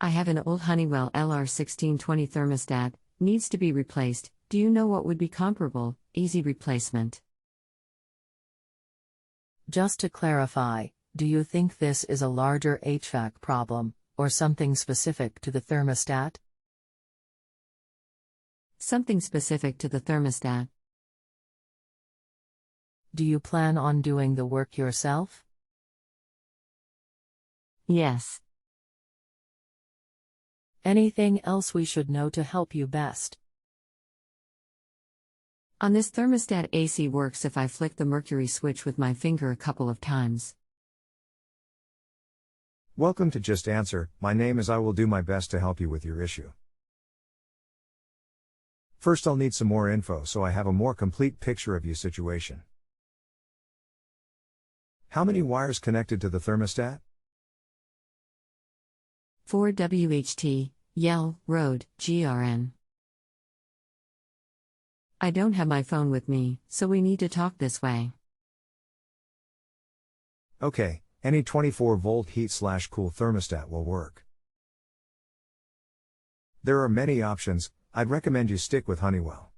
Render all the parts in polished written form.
I have an old Honeywell lr1620 thermostat, needs to be replaced. Do you know what would be comparable, easy replacement? Just to clarify, do you think this is a larger HVAC problem, or something specific to the thermostat? Something specific to the thermostat. Do you plan on doing the work yourself? Yes. Anything else we should know to help you best? On this thermostat, AC works if I flick the mercury switch with my finger a couple of times. Welcome to Just Answer. My name is I will do my best to help you with your issue. First, I'll need some more info so I have a more complete picture of your situation. How many wires connected to the thermostat? 4 WHT, Yell, Road, GRN. I don't have my phone with me, so we need to talk this way. Okay, any 24-volt heat/cool thermostat will work. There are many options. I'd recommend you stick with Honeywell.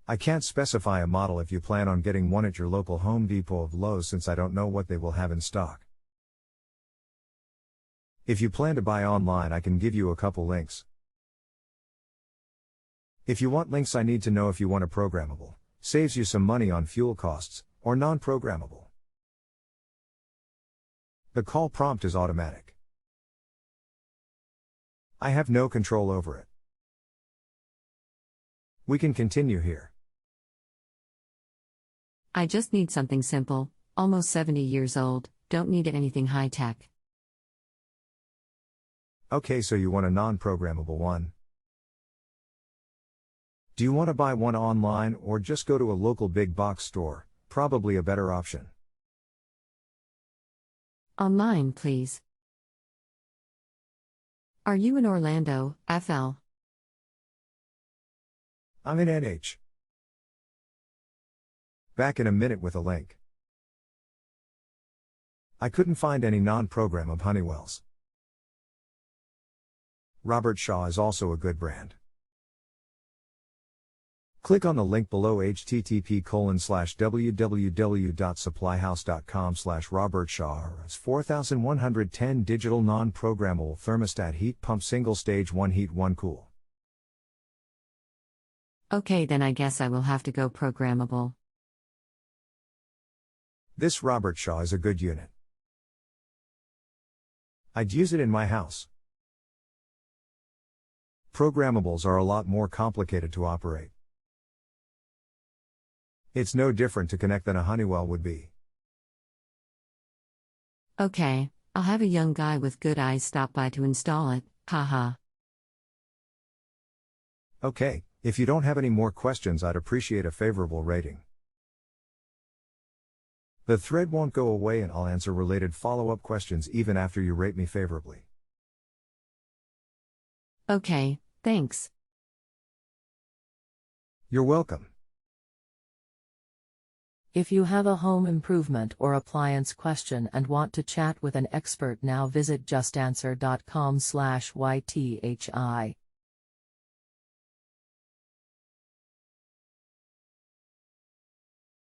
I can't specify a model if you plan on getting one at your local Home Depot or Lowe's, since I don't know what they will have in stock. If you plan to buy online, I can give you a couple links. If you want links, I need to know if you want a programmable, saves you some money on fuel costs, or non-programmable. The call prompt is automatic. I have no control over it. We can continue here. I just need something simple, almost 70 years old, don't need anything high-tech. Okay, so you want a non-programmable one. Do you want to buy one online or just go to a local big box store? Probably a better option. Online, please. Are you in Orlando, FL? I'm in NH. Back in a minute with a link. I couldn't find any non-programmable Honeywells. Robert Shaw is also a good brand. Click on the link below http://www.supplyhouse.com/Robert Shaw. It's 4110 digital non-programmable thermostat heat pump, single stage, 1 heat 1 cool. Okay, then I guess I will have to go programmable. This Robert Shaw is a good unit. I'd use it in my house. Programmables are a lot more complicated to operate. It's no different to connect than a Honeywell would be. Okay, I'll have a young guy with good eyes stop by to install it, haha. Okay, if you don't have any more questions, I'd appreciate a favorable rating. The thread won't go away and I'll answer related follow-up questions even after you rate me favorably. Okay, thanks. You're welcome. If you have a home improvement or appliance question and want to chat with an expert now, visit justanswer.com/YTHI.